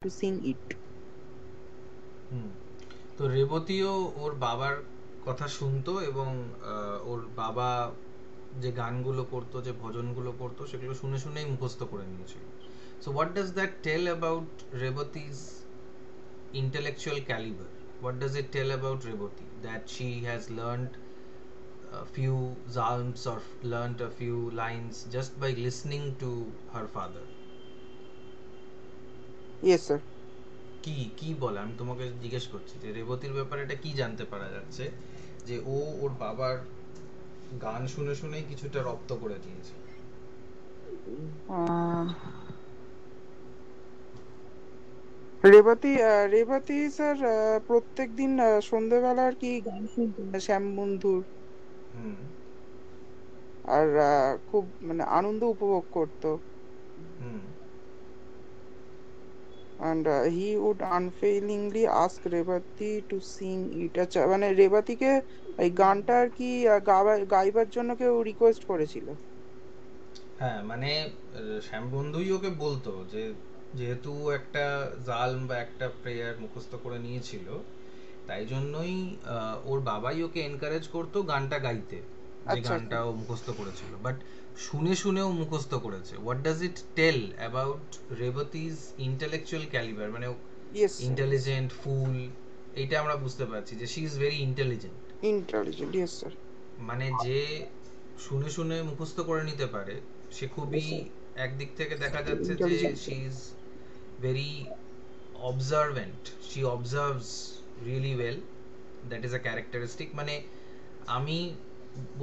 to sing it. হুম। তো রেবতীও ওর বাবার কথা শুনতো এবং ওর বাবা যে গানগুলো করতো, যে ভজনগুলো করতো, সেগুলো শুনে শুনেই মুখস্থ করে নিয়েছিল। So what does that tell about Revati's intellectual caliber? What does it tell about Reboti? That she has learned a few psalms or learned a few lines just by listening to her father. Yes, sir. কি কি বলে, আমি তোমাকে জিজ্ঞেস করছি যে রেবতীর ব্যাপারে এটা কি জানতে পারা যাচ্ছে যে ও ওর বাবার গান শুনে শুনেই কিছুটা রপ্ত করে দিয়েছে। Uh, রেবতী স্যার প্রত্যেক দিন সন্ধ্যেবেলা আর কি গান শুনতো শ্যাম বন্ধুর। হুম আর খুব মানে আনন্দ উপভোগ করতো। হুম And he would unfailingly ask Rebati to sing it. আচ্ছা, মানে রেবতীকে এই গানটা আর কি গাইবার জন্য কেউ রিকোয়েস্ট করেছিল। হ্যাঁ, মানে শ্যামবন্ধুই ওকে বলতো যে যেহেতু একটা জালম বা একটা প্রেয়ার মুখস্থ করে নিয়েছিল, তাই জন্যই ওর বাবাই ওকে এনকারেজ করতো গানটা গাইতে, যে আচ্ছা, আচ্ছা। গানটা ও মুখস্থ করেছিল। বাট শুনে শুনেও মুখস্থ করেছে। What does it tell about Revati's intellectual calibre? মানে yes sir, yes. Intelligent, full, এইটা আমরা বুঝতে পারছি যে she is very intelligent. Intelligent, yes sir. মানে যে শুনে শুনে মুখস্থ করে নিতে পারে, সে ইয়েস খুবই, স্যার, একদিক থেকে দেখা যাচ্ছে যে intelligent. She is very অবজারভেন্ট, she observes really well, that is a characteristic. মানে আমি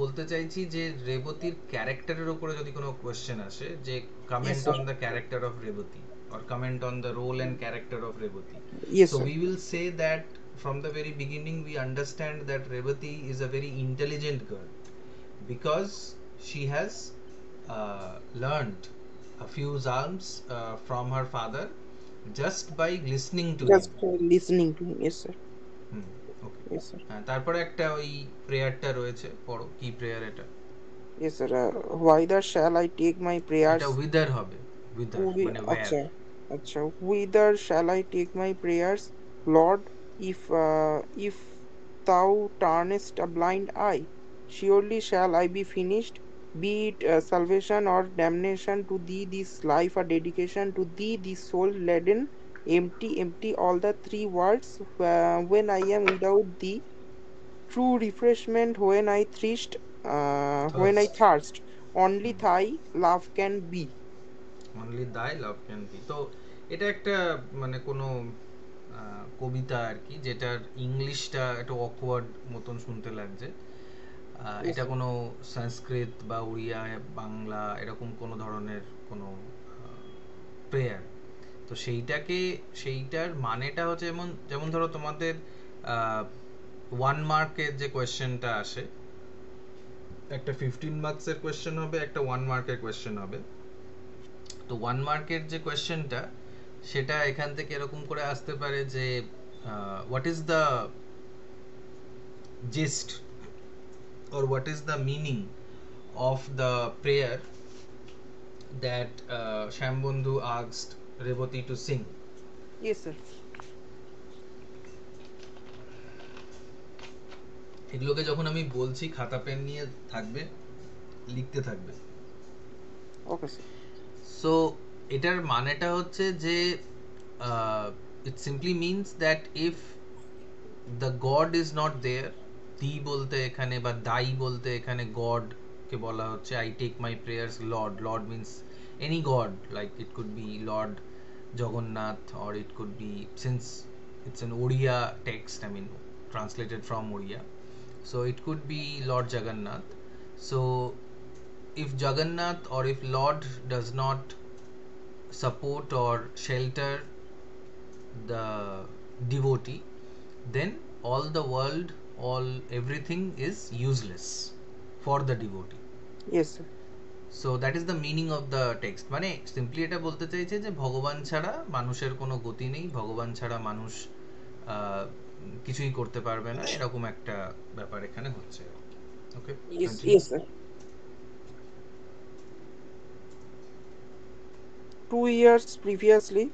বলতে চাইছি যে রেবতীর ক্যারেক্টারের উপরে যদি কোনো কোয়েশ্চেন আসে, যে yes comment sir, on the character of Rebati or comment on the role and character of Rebati. Yes So sir. we will say that from the very beginning we understand that Rebati is a very intelligent girl because she has learned a few psalms from her father just by listening to him. Just listening to him, yes sir, hmm, okay. Yes sir, হ্যাঁ, তারপরে একটা ওই প্রেয়ারটা রয়েছে, পড়ো কি prayer এটা। Yes sir. Whether shall I take my এটা prayers. Whither হবে, উইদার মানে ওয়্যার। আচ্ছা, আচ্ছা। Whither shall I take my prayers, lord, if if thou turnest a blind eye, surely shall I be finished. Be it salvation or damnation, to thee this life a dedication, to thee this soul laden, empty, empty all the three worlds. When I am without thee, true refreshment when I thirst, when I thirst. thirst, only hmm, thy love can be. Only দাই লাভ can be. তো এটা একটা মানে কোনো কবিতা আর কি, যেটার ইংলিশটা একটু অকওয়ার্ড মতন শুনতে লাগছে। Yes, এটা sir. কোনো সংস্কৃত বা উড়িয়া, বাংলা এরকম কোনো ধরনের কোনো প্রেয়ার। তো সেইটাকে, সেইটার মানেটা হচ্ছে যেমন, যেমন ধরো তোমাদের 1 মার্কের যে কোয়েশ্চেনটা আসে, একটা 15 মার্কসের কোয়েশ্চেন হবে, একটা 1 মার্কের কোয়েশ্চেন হবে। তো 1 মার্কের যে কোয়েশ্চেনটা, সেটা এখান থেকে এরকম করে আসতে পারে যে what is the gist or what is the meaning of the prayer that Shambandhu asked Revati to sing? Yes, sir. এগুলোকে যখন আমি বলছি, খাতা পেন নিয়ে থাকবে, লিখতে থাকবে। Okay, sir. সো এটার মানেটা হচ্ছে যে it simply means that if the god is not there, the বলতে এখানে বা দাই বলতে এখানে গড কে বলা হচ্ছে। I take my prayers Lord, Lord means any God, like it could be Lord Jagannath, or it could be, since it's an Oriya text, I mean translated from Oriya, so it could be Lord Jagannath. So if Jagannath or if Lord does not support or shelter the devotee, then all the world, all everything is useless for the devotee. Yes, sir. So that is the meaning of the text. মানে simply এটা বলতে চাইছে যে ভগবান ছাড়া মানুষের কোনো গতি নেই, ভগবান ছাড়া মানুষ কিছুই করতে পারবে না, এরকম একটা ব্যাপার এখানে হচ্ছে। ওকে, Yes, continue. yes, sir. 2 years previously,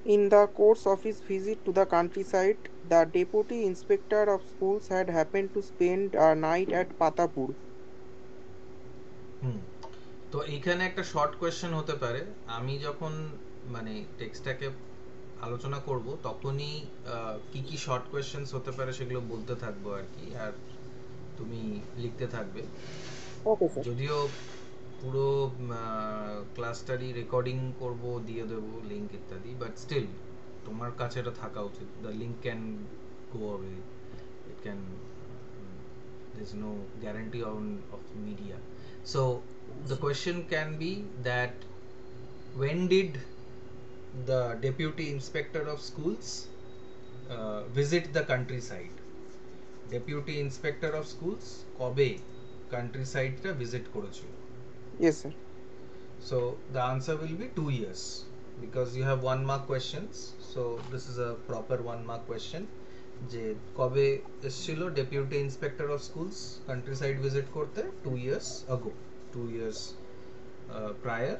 In the course of his visit to the countryside, the deputy inspector of schools had happened to spend a night at Patapur. হুম। তো এইখানে একটা শর্ট কোয়েশ্চেন হতে পারে। আমি যখন মানে টেক্সটটাকে আলোচনা করব তখনই কি কি শর্ট কোয়েশ্চেন্স হতে পারে সেগুলো বলতে থাকবো আর কি, আর তুমি লিখতে থাকবে। Okay, sir. যদিও পুরো ক্লাসটারই রেকর্ডিং করব, দিয়ে দেবো লিঙ্ক ইত্যাদি, বাট স্টিল তোমার কাছে এটা থাকা উচিত। The link can go away, it can, there's no guarantee of media. So the question can be that when did the deputy inspector of schools visit the countryside? Deputy inspector of schools কবে কান্ট্রিসাইডটা visit করেছিল? Yes, sir. So the answer will be 2 years, because you have 1 mark questions. So this is a proper 1 mark question. যে কবে এসেছিল deputy inspector of schools countryside visit করতে? 2 years ago, 2 years prior,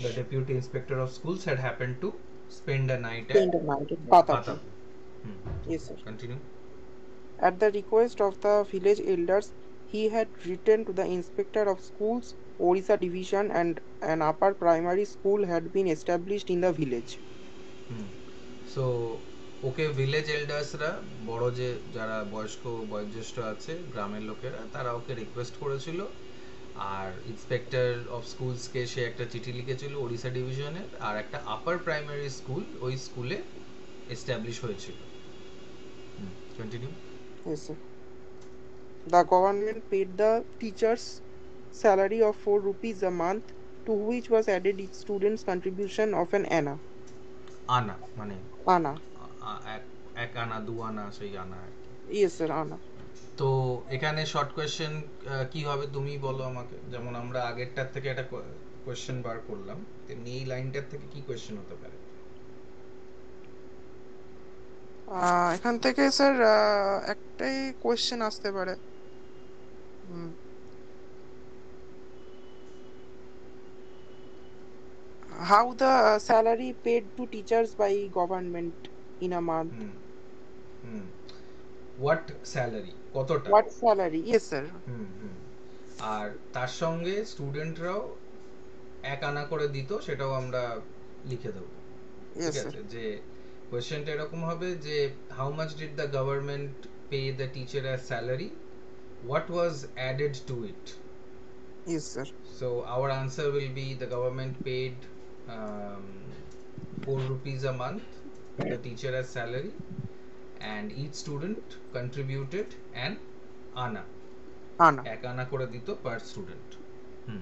the deputy inspector of schools had happened to spend a night at Spend a night at Patapur. Patapur. Yes, sir. Continue. At the request of the village elders, he had written to the inspector of schools, Orissa division, and an upper primary school had been established in the village. সো ওকে village এল্ডার্সরা, বড় যে যারা বয়স্ক বয়োজ্যেষ্ঠ আছে গ্রামের লোকেরা, তারা ওকে রিকোয়েস্ট করেছিল, আর ইন্সপেক্টর অফ স্কুলসকে সে একটা চিঠি লিখেছিল ওড়িশা ডিভিশনের, আর একটা আপার প্রাইমারি স্কুল ওই স্কুলে এস্টাবলিশ হয়েছিল। Continue. Yes, sir. The government paid the teachers salary of 4 rupees a month, to which was added each student's contribution of an anna. আনা মানে Anna. এক আনা, 2 আনা, সেই আনা আর কি। Yes, sir, anna. তো এখানে শর্ট কোয়েশ্চেন কি হবে তুমি বলো আমাকে। যেমন আমরা আগেরটার থেকে একটা কোয়েশ্চেন বার করলাম, তেমনি এই লাইনটার থেকে কি কোয়েশ্চেন হতে পারে? এখান থেকে স্যার একটাই কোয়েশ্চেন আসতে পারে। How the salary paid to teachers by government in a month? What salary, কতটা? What salary? Yes, sir. আর তার সঙ্গে স্টুডেন্টরাও 1 আনা করে দিত, সেটাও আমরা লিখে দেবো। Yes, ঠিক sir. আছে, যে কোয়েশ্চেনটা এরকম হবে যে how much did the government pay the teacher as salary, what was added to it? Yes, sir. So our answer will be the government paid 4 rupees a month to the teacher as salary, and each student contributed an ana. Anna. 1 আনা করে দিত per student.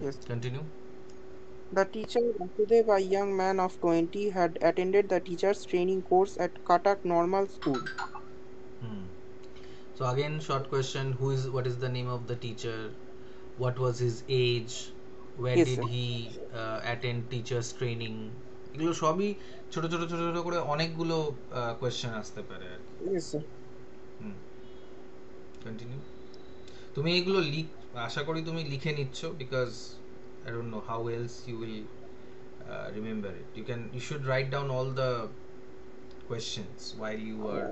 Yes. Continue. The teacher Vasudev, a young man of 20, had attended the teacher's training course at Katak Normal School. So again, short question: what is the name of the teacher? What was his age? Where Yes, did sir. he attend teachers training? এগুলো সবই ছোট ছোট ছোট ছোট করে অনেকগুলো question আসতে পারে আর কি। Yes, sir. কন্টিনিউ। তুমি এগুলো আশা করি তুমি লিখে নিচ্ছ, because I don't know how else you will remember it. You should write down all the questions while you are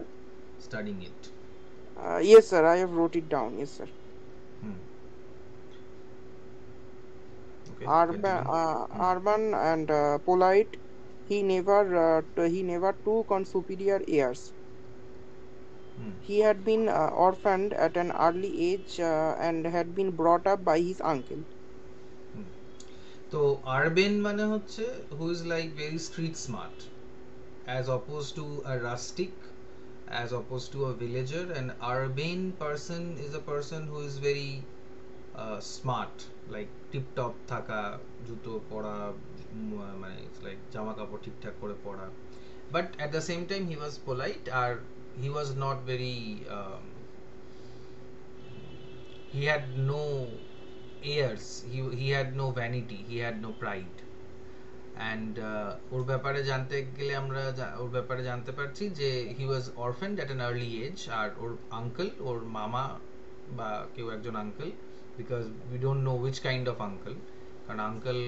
studying it. Yes, sir. I have wrote it down. Yes, sir. Okay, urban and polite, he never took on superior airs. He had been orphaned at an early age and had been brought up by his uncle. তো আরবেন মানে হচ্ছে who is like very street smart, as opposed to a rustic, as opposed to a villager. An urbane person is a person who is very smart, like tip top থাকা, জুতো পরা, মানে like জামা কাপড় ঠিকঠাক করে পরা, but at the same time he was polite, or he was not very he had no airs, he had no vanity, he had no pride. And ওর ব্যাপারে জানতে গেলে আমরা ওর ব্যাপারে জানতে পারছি যে he was orphaned at an early age, আর ওর আঙ্কেল, ওর মামা বা কেউ একজন uncle, because we don't know which kind of uncle, কারণ আঙ্কেল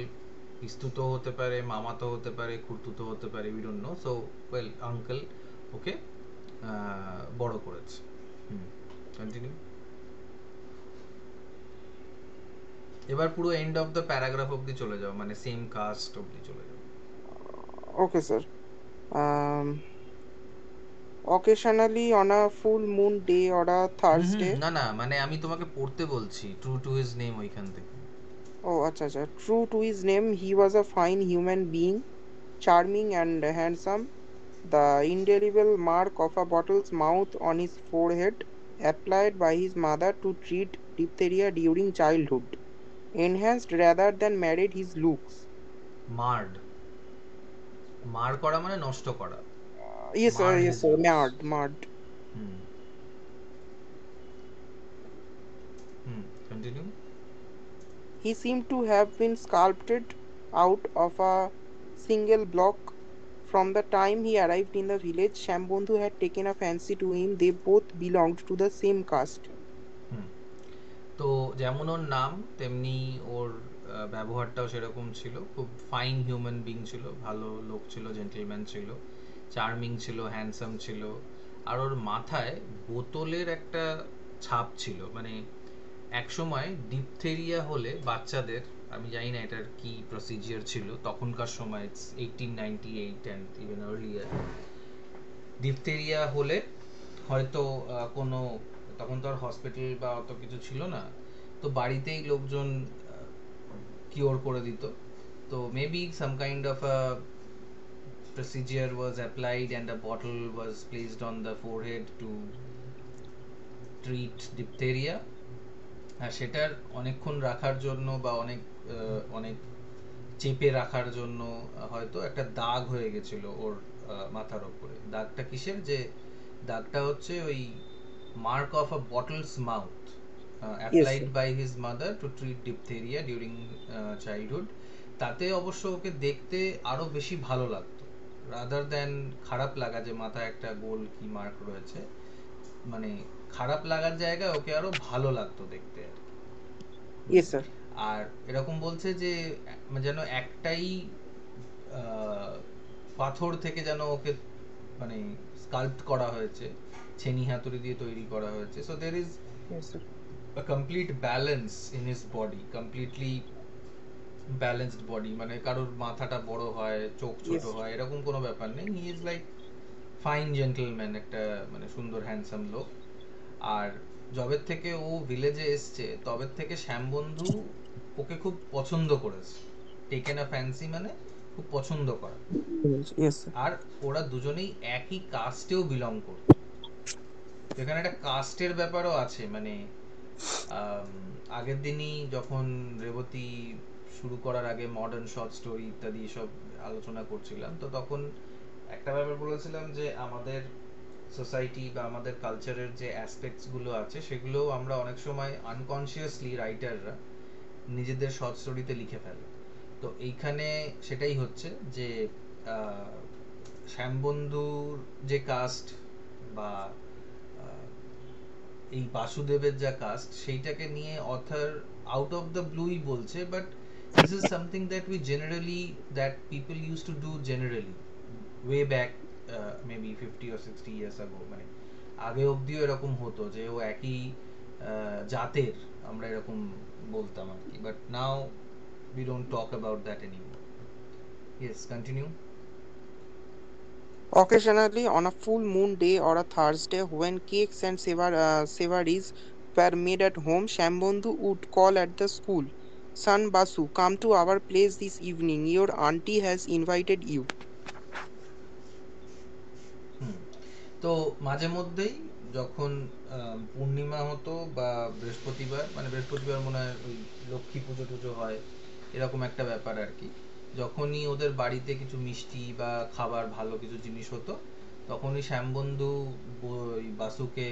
পিস্তুতো হতে পারে, মামাতো হতে পারে, খুড়তুতো হতে পারে, we don't know. So well, uncle ওকে বড় করেছে। Hmm, continue. এবার পুরো এন্ড অফ দ্য প্যারাগ্রাফ অবধি চলে যাও, মানে সেম কাস্ট অবধি চলে যাও। Okay, sir. Um, Occasionally on a full moon day or a Thursday. না না, মানে আমি তোমাকে পড়তে বলছি, ট্রু টু হিজ নেম ওইখান থেকে। Oh, acha, acha. True to his name, he was a fine human being, charming and handsome. The indelible mark of a bottle's mouth on his forehead, applied by his mother to treat diphtheria during childhood, enhanced rather than marred his looks. মার্ড, মার করা মানে নষ্ট করা। মার Yes, his sir. Looks. Mad. Hmm hmm, continue. He seemed to have been sculpted out of a single block. From the time he arrived in the village, Shambondhu had taken a fancy to him. They both belonged to the same caste. হুম, তো যেমন ওর নাম তেমনি ওর ব্যবহারটাও সেরকম ছিল, খুব fine human being ছিল, ভালো লোক ছিল, জেন্টলম্যান ছিল, চার্মিং ছিল, হ্যান্ডসাম ছিল। আর ওর মাথায় বোতলের একটা ছাপ ছিল, মানে এক সময় ডিপথেরিয়া হলে বাচ্চাদের, আমি জানি না এটার কি প্রসিজিয়ার ছিল তখনকার সময়, 1898 অ্যান্ড ইভেন আর্লিয়ার, ডিপথেরিয়া হলে হয়তো কোনো, তখন তো আর হসপিটাল বা অত কিছু ছিল না, তো বাড়িতেই লোকজন কিওর করে দিত। তো maybe some kind of a procedure was applied and a bottle was placed on the forehead to treat diphtheria। আর সেটার অনেকক্ষণ রাখার জন্য বা অনেক অনেক চেপে রাখার জন্য হয়তো একটা দাগ হয়ে গেছিল ওর মাথার ওপরে। দাগটা কিসের, যে দাগটা হচ্ছে ওই mark of a bottle's mouth Yes, applied sir. By his mother to treat diphtheria during childhood. তাতে অবশ্য ওকে দেখতে আরো বেশি ভালো লাগতো, রাদার দ্যান খারাপ লাগা যে মাথায় একটা গোল কি মার্ক রয়েছে, মানে খারাপ লাগার জায়গায় ওকে আরো ভালো লাগতো দেখতে আর কি। হুম। Yes, sir. আর এরকম বলছে যে যেন একটাই আহ, পাথর থেকে যেন ওকে মানে স্কাল্পড করা হয়েছে, ছেনি হাতুড়ি দিয়ে তৈরি করা হয়েছে। So there is Yes, sir. a complete balance in his body, completely balanced body, মানে কারোর মাথাটা বড় হয়, চোখ ছোট Yes, sir. হয়, এরকম কোনো ব্যাপার নেই। He is like fine gentleman, একটা মানে সুন্দর হ্যান্ডসাম লোক। আর যবের থেকে ও ভিলেজে এসছে তবের থেকে শ্যামবন্ধু ওকে খুব পছন্দ করেছে। টেকেন আ ফ্যান্সি মানে খুব পছন্দ করা। Yes, sir. আর ওরা দুজনেই একই কাস্টেও বিলং করত। তো এখানে একটা কাস্টের ব্যাপারও আছে, মানে আম, আগের দিনই যখন রেবতী শুরু করার আগে মডার্ন শর্ট স্টোরি ইত্যাদি সব আলোচনা করছিলাম, তো তখন একটা ব্যাপার বলেছিলাম যে আমাদের সোসাইটি বা আমাদের কালচারের যে অ্যাসপেক্টস গুলো আছে সেগুলো আমরা অনেক সময় আনকনসিয়াসলি রাইটাররা নিজেদের শর্ট স্টোরিতে লিখে ফেলে। তো এইখানে সেটাই হচ্ছে যে আহ, শ্যামবন্ধুর যে কাস্ট বা এই বাসুদেবের যা কাস্ট সেইটাকে নিয়ে অথার আউট অফ দ্য ব্লুই বলছে, but this is something that we generally, that people use to do generally way back maybe 50 or 60 years ago। মানে আগে অবধিও এরকম হতো যে ও একই জাতের, আমরা এরকম বলতাম আর কি, but now we don't talk about that anymore. Yes, continue. Occasionally, on a full moon day or a Thursday, when cakes and savories were made at home, Shambondhu would call at the school. Son Basu, come to our place this evening. Your auntie has invited you. হুম, তো মাঝে মধ্যেই যখন পূর্ণিমা হতো বা বৃহস্পতিবার, মানে বৃহস্পতিবার মনে হয় ওই লক্ষ্মী পুজো টুজো হয়, এরকম একটা ব্যাপার আর কি, যখনই ওদের বাড়িতে কিছু মিষ্টি বা খাবার ভালো কিছু জিনিস হতো, তখনই শ্যামবন্ধু ওই বাসুকে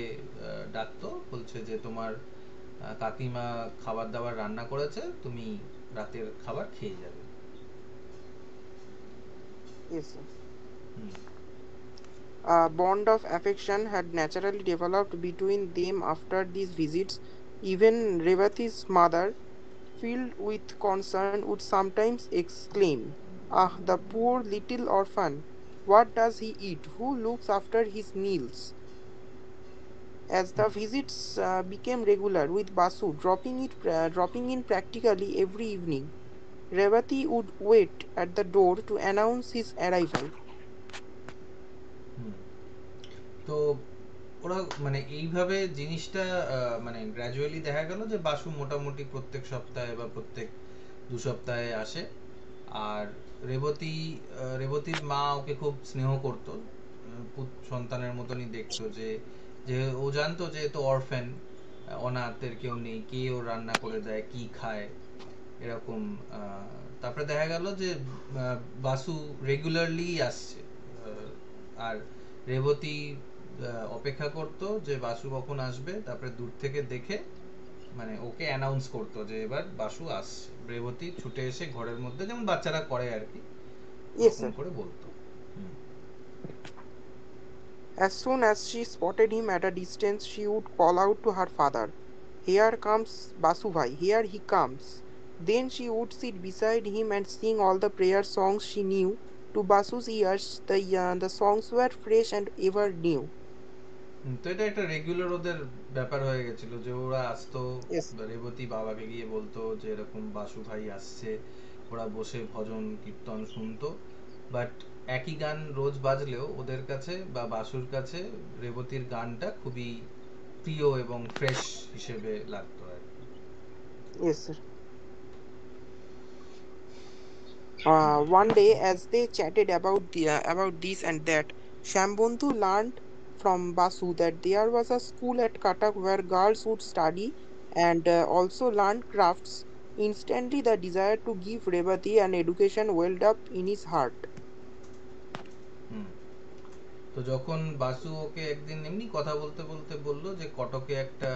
ডাকতো, বলছে যে তোমার কাকিমা খাবার দাবার রান্না করেছে, তুমি রাতের খাবার খেয়ে যাবে। Yes, sir. Hmm A bond of affection had naturally developed between them after these visits. Even Revati's mother filled with concern, would sometimes exclaim, "Ah, the poor little orphan! What does he eat? Who looks after his meals?" As the visits became regular, with Basu dropping in practically every evening, Revati would wait at the door to announce his arrival. হুম। তো ওরা মানে এইভাবে জিনিসটা মানে gradually দেখা গেল যে বাসু মোটামুটি প্রত্যেক সপ্তাহে বা প্রত্যেক 2 সপ্তাহে আসে। আর রেবতীর মা ওকে খুব স্নেহ করতো, সন্তানের মতনই দেখতো, যে যে ও জানতো যে তো অরফ্যান, অনাথের কেউ নেই, কে ও রান্না করে দেয়, কি খায়, এরকম। তারপরে দেখা গেল যে বাসু রেগুলারলি আসছে, আর রেবতী অপেক্ষা করতো যে বাসু কখন আসবে, তারপরে দূর থেকে দেখে মানে ওকে অ্যানাউন্স করতো যে এবার বাসু আসছে। রেবতী ছুটে এসে ঘরের মধ্যে, যেমন বাচ্চারা করে আর কি, Yes, ওরকম sir. করে বলতো। হুম। As soon as she spotted him at a distance, she would call out to her father, "Here comes Basubhai, here he comes." Then she would sit beside him and sing all the prayer songs she knew. To Basu's ears, the songs were fresh and ever new. তো এটা একটা regular ওদের ব্যাপার হয়ে গেছিল যে ওরা আসতো, Yes, রেবতী বাবাকে গিয়ে বলতো যে এরকম বাসু ভাই আসছে। ওরা বসে ভজন কীর্তন শুনতো, বাট একই গান রোজ বাজলেও ওদের কাছে বা বাসুর কাছে রেবতীর গানটা খুবই প্রিয় এবং ফ্রেশ হিসেবে লাগতো আর কি। yes, sir. One day, as they chatted about this and that, Shambondhu learned from Basu that there was a school at Katak where girls would study and also learn crafts. Instantly, the desire to give Revati an education welled up in his heart. হুম। তো যখন বাসু ওকে একদিন এমনি কথা বলতে বলতে বলল যে কটকে একটা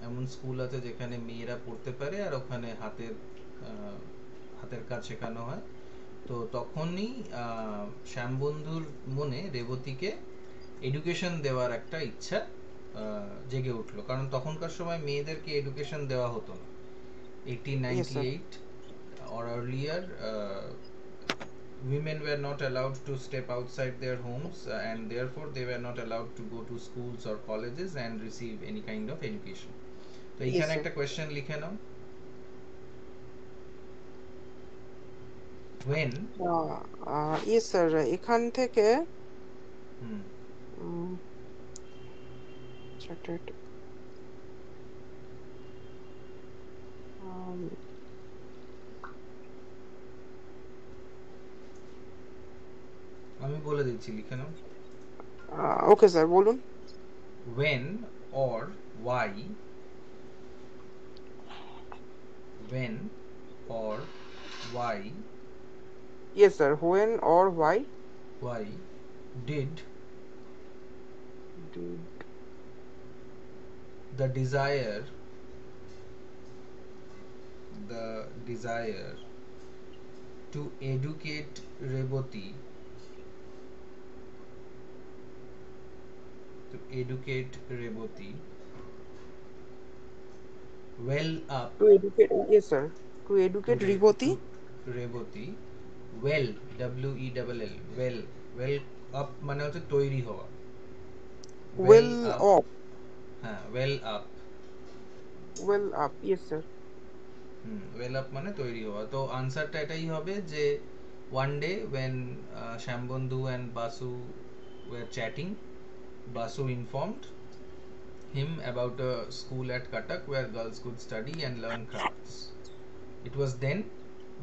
এমন স্কুল আছে যেখানে মেয়েরা পড়তে পারে আর ওখানে হাতের কাজ শেখানো হয়, তো তখনই শ্যামবন্ধুর মনে রেবতীকে এডুকেশন দেওয়ার একটা ইচ্ছা জেগে উঠলো, কারণ তখনকার সময় মেয়েদেরকে এডুকেশন দেওয়া হতো না। Yes, sir. 1898 or earlier, women were not allowed to step outside their homes, and therefore they were not allowed to go to schools or colleges and receive any kind of education. তো Yes, এইখানে sir. একটা question লিখে নাও, when। Yes, sir. এখান থেকে হুম। উম, chatted, um, আমি বলে দিচ্ছি, লিখে নাও। okay, sir. বলুন। when or why, when or why Yes, sir. When or why did did the desire the desire to educate Reboti well up to educate? Yes, sir. To to educate Re- Rivoti to Reboti well, WELL, well, well up মানে হচ্ছে তৈরি হওয়া, well well up। off. হ্যাঁ, well up। Well up. Yes, sir. হুম, well up মানে তৈরি হওয়া। তো আনসারটা এটাই হবে যে one day when Shambandhu and Basu were chatting, Basu informed him about a school at Cuttack where girls could study and learn crafts. It was then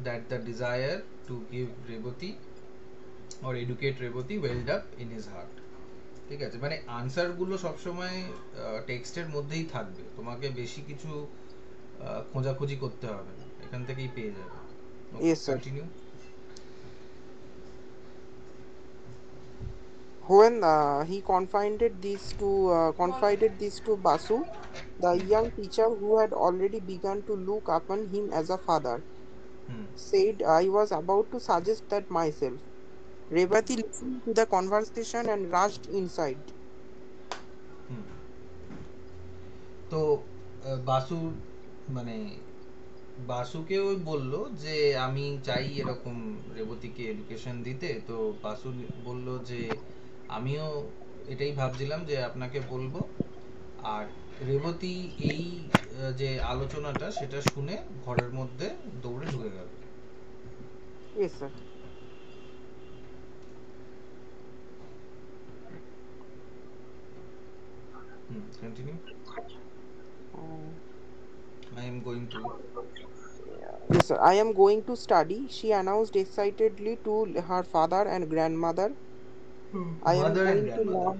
that the desire to give Reboti or educate Reboti welled up in his heart. ঠিক আছে, মানে আনসারগুলো সবসময় টেক্সটের মধ্যেই থাকবে, তোমাকে বেশি কিছু খোঁজাখুঁজি করতে হবে না, এখান থেকেই পেয়ে যাবে। ওকে, Yes, sir. Continue. When he confided this to Basu, the hmm. young teacher who had already begun to look upon him as a father, hmm. said, "I was about to suggest that myself." Revati listened to the conversation and rushed inside. হুম। তো বাসুর মানে বাসুকে ওই বললো যে আমি চাই এরকম রেবতীকে education দিতে, তো বাসু বলল যে আমিও এটাই ভাবছিলাম যে আপনাকে বলবো। আর রেবতী এই যে আলোচনাটা সেটা শুনে ঘরের মধ্যে দৌড়ে ঢুকে গেল। Yes, sir. Continue. Um, I am going to. yes, sir. I am going to study, she announced excitedly to her father and grandmother. I am mother and going to grandmother. learn.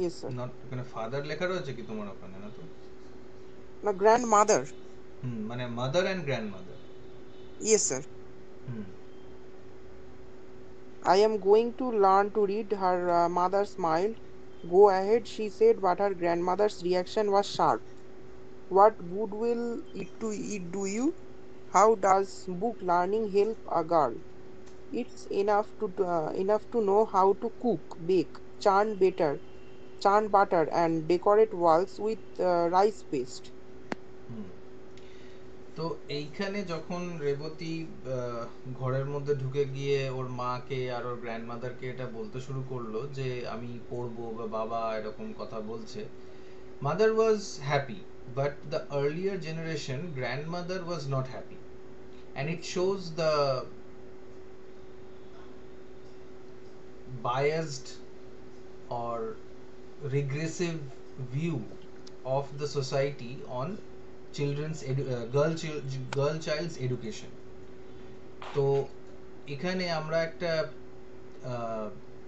Yes, sir. Not ওখানে father লেখা রয়েছে কি তোমার ওখানে? না তো। No, grandmother. মানে mother and grandmother. Yes, sir. Hmm I am going to learn to read. Her mother smiled. Go ahead, she said, but her grandmother's reaction was sharp. What good will it do you? How does book learning help a girl? It's enough to know how to cook, bake, churn butter, and decorate walls with rice paste. হুম তো এইখানে যখন রেবতী আহ, ঘরের মধ্যে ঢুকে গিয়ে ওর মাকে আর ওর গ্র্যান্ডমাদারকে এটা বলতে শুরু করলো যে আমি পড়বো বা বাবা এরকম কথা বলছে, mother was happy, but the earlier generation grandmother was not happy, and it shows the biased or regressive view of the society on girl child's education. তো এখানে আমরা একটা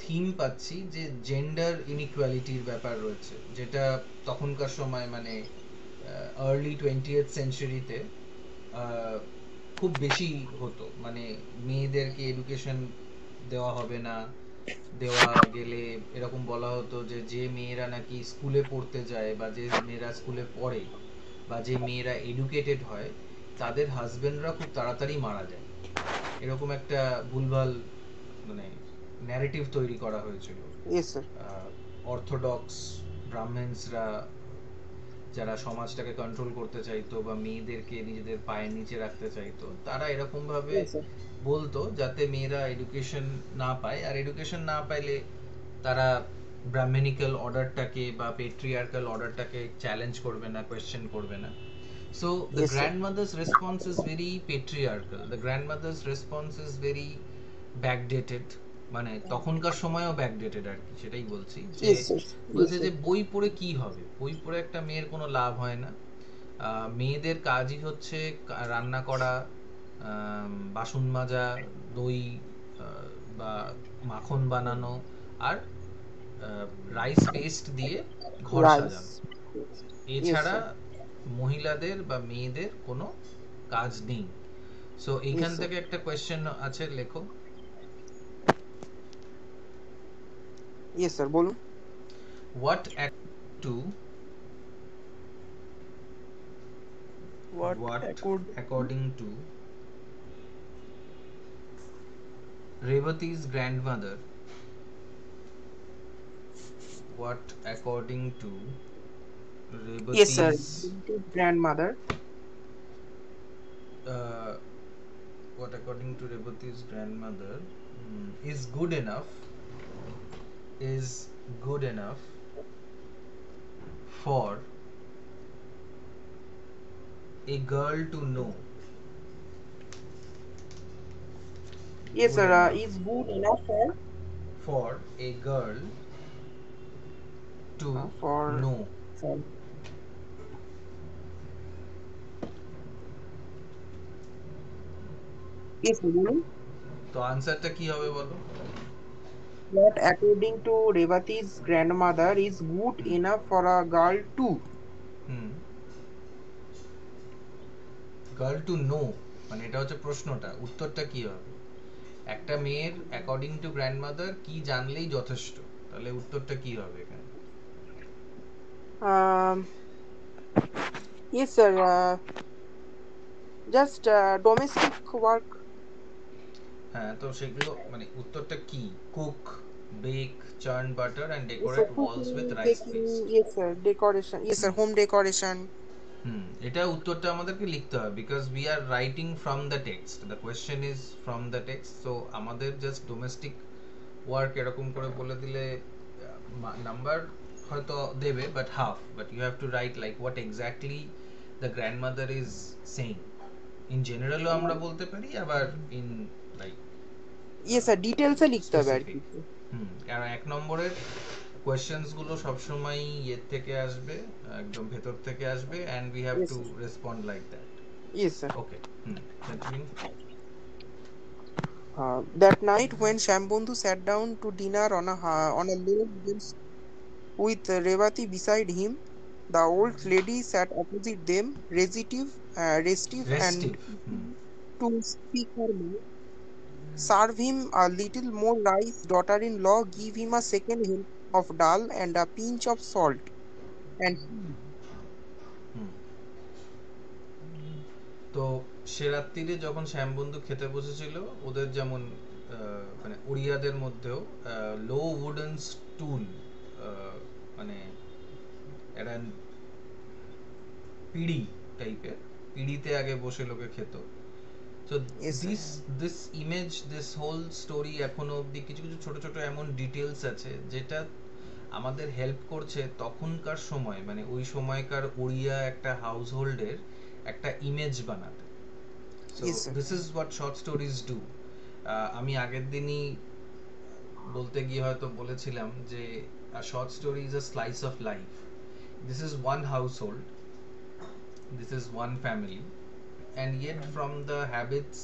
থিম পাচ্ছি যে জেন্ডার ইনইকুয়ালিটির ব্যাপার রয়েছে, যেটা তখনকার সময় মানে আর্লি 20th সেঞ্চুরিতে খুব বেশি হতো। মানে মেয়েদেরকে এডুকেশন দেওয়া হবে না, দেওয়া গেলে এরকম বলা হতো যে যে মেয়েরা নাকি স্কুলে পড়তে যায় বা যে মেয়েরা স্কুলে পড়ে বা যে মেয়েরা এডুকেটেড হয় তাদের হাজবেন্ডরা খুব তাড়াতাড়ি মারা যায়, এরকম একটা ভুলভাল মানে ন্যারেটিভ তৈরি করা হয়েছিল। Yes, sir. অর্থোডক্স ব্রাহ্মণসরা যারা সমাজটাকে কন্ট্রোল করতে চাইতো বা মেয়েদেরকে নিজেদের পায়ের নিচে রাখতে চাইতো, তারা এরকম ভাবে Yes, sir. বলতো যাতে মেয়েরা এডুকেশন না পায়, আর এডুকেশন না পাইলে তারা ব্রাহ্মণিক্যাল অর্ডারটাকে বা পেট্রিয়ার্কাল অর্ডারটাকে চ্যালেঞ্জ করবে না, কোয়েশ্চেন করবে না। So the Yes, sir. grandmother's response is very patriarchal. The grandmother's response is very backdated, মানে তখনকার সময়ও ব্যাকডেটেড আর কি, সেটাই বলছি যে Yes, sir. বলছে Yes, যে sir. বই পড়ে কি হবে, বই পড়ে একটা মেয়ের কোনো লাভ হয় না। মেয়েদের কাজই হচ্ছে রান্না করা, বাসন মাজা, দই বা মাখন বানানো, আর রাইস পেস্ট দিয়ে ঘর সাজানো। Rice. Yes, এছাড়া sir. মহিলাদের বা মেয়েদের কোনো কাজ নেই। সো এইখান Yes, sir. থেকে একটা কোয়েশ্চেন আছে, লেখো। Yes, sir. বলুন। What to What what according to? According to Revati's grandmother, what according to Yes, sir. Revati's Grandmother. uh, what according to Revati's grandmother is good enough, is good enough for a girl to know, Yes, good sir. enough Is good enough for a girl uh, to for know. for yes, sir. বলুন। তো আনসারটা কি হবে বলো? What according to Revati's grandmother is good hmm enough for a girl too. Hmm girl to know, মানে এটা হচ্ছে প্রশ্নটা, উত্তরটা কি হবে? একটা মেয়ের অ্যাকর্ডিং টু গ্র্যান্ডমাদার কি জানলেই যথেষ্ট, তাহলে উত্তরটা কি হবে এখানে? Um, yes, sir. Just domestic work. হ্যাঁ, তো সেগুলো মানে উত্তরটা কি? Cook, bake, churn butter and Yes, decorate sir. Walls with Cooking, rice paste. baking. Yes, sir. Decoration. Yes, sir. Home decoration. এটা উত্তরটা আমাদেরকে লিখতে হবে, because we are writing from the text, the question is from the text. So আমাদের just domestic work এরকম করে বলে দিলে নাম্বার হয়তো দেবে, but half, but you have to write like what exactly the grandmother is saying. In জেনারেলও আমরা বলতে পারি, আবার ইন লাইক ইয়েস স্যার, ডিটেলসে লিখতে হবে আর কি। স্পেসিফিক। কারণ 1 নম্বরের কোয়েশ্চেন্স গুলো সবসময় ইয়ের থেকে আসবে, একদম ভেতর থেকে আসবে, and we have yes to sir. Respond like that. Yes sir. Okay, continue. That night when Shambandhu sat down to dinner on a low bench with Revati beside him, the old lady sat opposite them, restive and রেস্টিভ। to speak her mind. Serve him a little more rice, daughter-in-law, give him a second help of dal and a pinch of salt. And তো সে রাত্রিরে যখন শ্যামবন্ধু খেতে বসেছিল, ওদের যেমন মানে ওড়িয়াদের মধ্যেও low wooden স্টুল, মানে একটা পিঁড়ি টাইপের, পিঁড়িতে আগে বসে লোকে খেত। তো yes, sir. This this image, this whole story এখনো অবধি কিছু কিছু ছোট ছোট এমন ডিটেলস আছে যেটা আমাদের হেল্প করছে তখনকার সময়, মানে ওই সময়কার ওড়িয়া একটা হাউস হোল্ডের একটা ইমেজ বানাতে। So Yes, sir. This is what short stories do. আমি আগের দিনই বলতে গিয়ে হয়তো বলেছিলাম যে short story is a slice of life. This is one house hold, this is one family, and yet from the habits,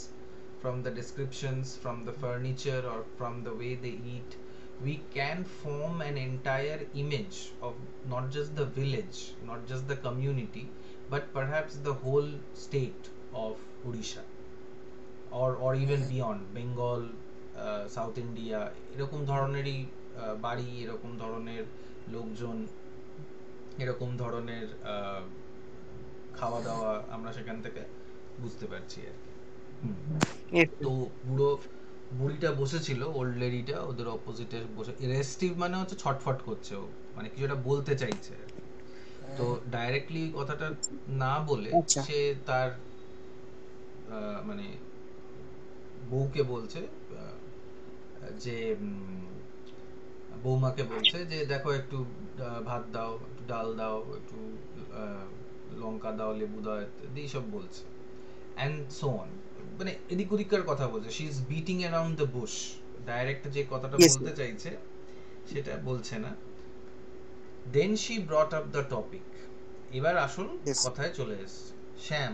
from the descriptions, from the furniture, or from the way they eat, we can form an entire image of not just the village, not just the community, but perhaps the whole state of Odisha, or even beyond Bengal, south India, এরকম ধরনেরই বাড়ি, এরকম ধরনের লোকজন, এরকম ধরনের খাওয়া দাওয়া আমরা সেখান থেকে বুঝতে পারছি আর কি। Yes, তো sir. পুরো বুড়িটা বসেছিল, ওল্ড লেডিটা ওদের অপোজিটে বসে, রেস্টিভ মানে হচ্ছে ছটফট করছে, ও মানে কিছু একটা বলতে চাইছে আর কি। তো ডাইরেক্টলি কথাটা না বলে আচ্ছা। সে তার মানে বউকে বলছে, যে বৌমাকে বলছে যে দেখো একটু ভাত দাও, একটু ডাল দাও, একটু লঙ্কা দাও, লেবু দাও, এইসব বলছে, অ্যান্ড সো অন। মানে এদিক ওদিককার কথা বলছে, she is beating around the bush. Direct যে কথাটা Yes, sir. বলতে চাইছে সেটা বলছে না। Then she brought up the topic. এবার আসল Yes. কথায় চলে এসছে। Shyam,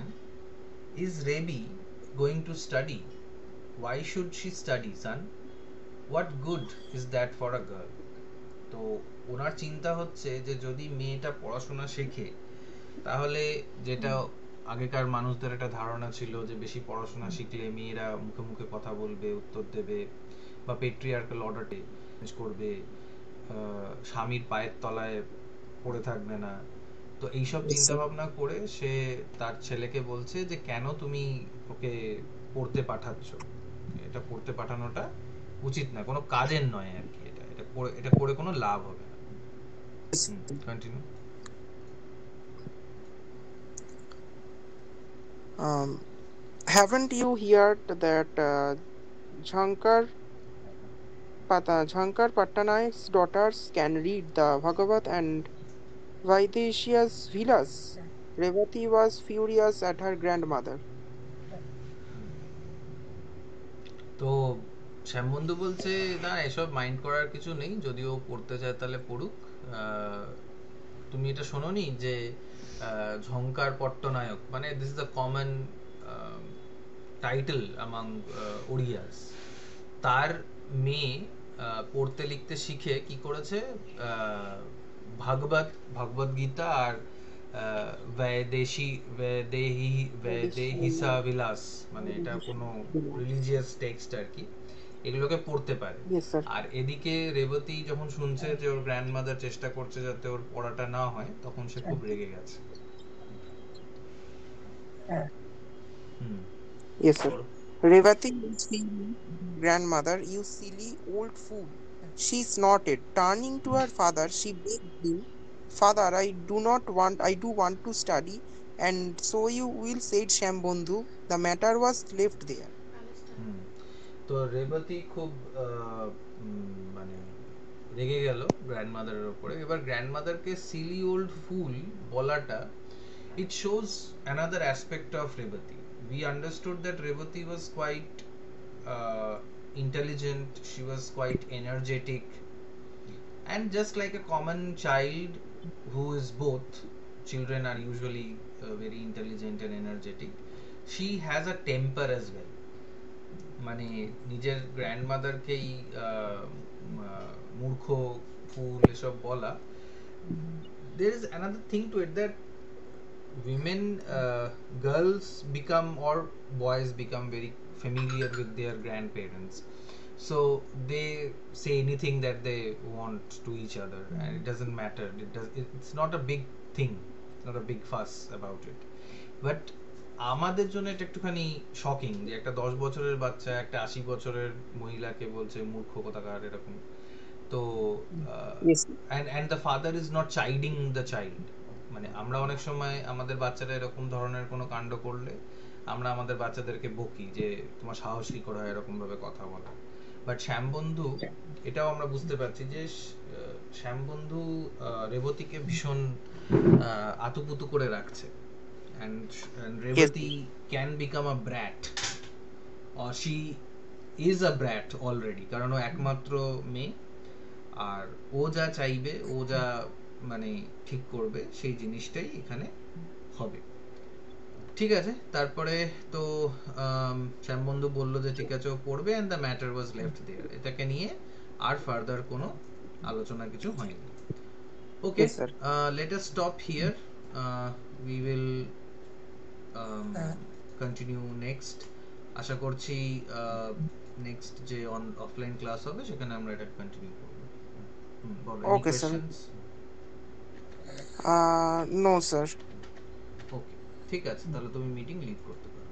is Rebi going to study? Why should she study son? What good is that for a girl? তো ওনার চিন্তা হচ্ছে যে যদি মেয়েটা পড়াশোনা শেখে, তাহলে যেটা আগেকার মানুষদের একটা ধারণা ছিল যে বেশি পড়াশোনা শিখলে মেয়েরা মুখে মুখে কথা বলবে, উত্তর দেবে, বা পেট্রিয়ার্কাল অর্ডারে করবে, স্বামীর পায়ের তলায় পড়ে থাকবে না। তো এইসব Yes, চিন্তা sir. ভাবনা করে সে তার ছেলেকে বলছে যে কেন তুমি ওকে পড়তে পাঠাচ্ছ, এটা পড়তে পাঠানোটা উচিত না, কোনো কাজের নয় আর কি, এটা করে কোনো লাভ হবে না। Yes. Continue. Um, haven't you heard that Jhankar Pattanayak's daughters can read the Bhagavad and Vaideshya's Vilas? Revati was furious at her grandmother. তো শ্যামবন্ধু বলছে না, এসব মাইন্ড করার কিছু নেই, যদিও পড়তে চায় তাহলে পড়ুক। তুমি এটা শোনোনি যে ঝংকার পট্টনায়ক, মানে this is the common title among Odias, তার মেয়ে পড়তে লিখতে শিখে কি করেছে, ভগবত গীতা আর বৈদেশি বৈদেহিসা বিলাস, মানে এটা কোনো রিলিজিয়াস টেক্সট আর কি, এগুলোকে পড়তে পারে। Yes, sir. আর এদিকে রেবতী যখন শুনছে যে ওর গ্র্যান্ডমাদার চেষ্টা করছে যাতে ওর পড়াটা না হয়, তখন সে খুব রেগে গেছে। হুম, Yes, sir. পড়ো। Revati was furious at her grandmother, you silly old fool. She snorted. Turning to her father, she begged him, Father, I do want to study. And so you will, said Shambandhu. The matter was left there. হুম। তো রেবতী খুব মানে রেগে গেল গ্র্যান্ডমাদারের ওপরে। এবার গ্র্যান্ডমাদারকে Seely old ফুল বলাটা, it shows another aspect of Revati. We understood that Revati was quite uh, intelligent, she was quite energetic, and just like a common child who is both, children are usually very intelligent and energetic, she has a temper as well. মানে নিজের গ্র্যান্ডমাদারকেই মূর্খ, ফুল এসব বলা, there is another thing to it that women, girls become, or boys become very familiar with their grandparents, so they say anything that they want to each other, and it doesn't matter, it's not a big thing, it's not a big fuss about it. But আমাদের জন্য এটা একটুখানি shocking যে একটা 10 বছরের বাচ্চা একটা 80 বছরের মহিলাকে বলছে মূর্খ কোথাকার এরকম। তো Yes. and the father is not chiding the child। মানে আমরা অনেক সময় আমাদের বাচ্চারা এরকম ধরনের কোনো কাণ্ড করলে আমরা আমাদের বাচ্চাদেরকে বকি যে তোমার সাহস কি করে হয় এরকম ভাবে কথা বলা। বাট শ্যামবন্ধু, এটাও আমরা বুঝতে পারছি যে শ্যামবন্ধু রেবতীকে ভীষণ আতুপুতু করে রাখছে, and Yes. Revati can become a brat, or she is a brat already, কারণ ও একমাত্র মেয়ে, আর ও যা চাইবে, ও যা মানে ঠিক করবে সেই জিনিসটাই এখানে হবে। ঠিক আছে, তারপরে তো শ্যামবন্ধু বলল যে ঠিক আছে ও পড়বে, and the matter was left there. এটাকে নিয়ে আর ফার্দার কোনো আলোচনা কিছু হয়নি। Okay, Yes, sir. Let us stop here, we will continue next. আশা করছি নেক্সট যে অফলাইন ক্লাস হবে সেখানে আমরা এটা কন্টিনিউ করবো। বলো, any Okay, sir. Questions? No, sir. ওকে, ঠিক আছে, তাহলে তুমি মিটিং লিড করতে পারো।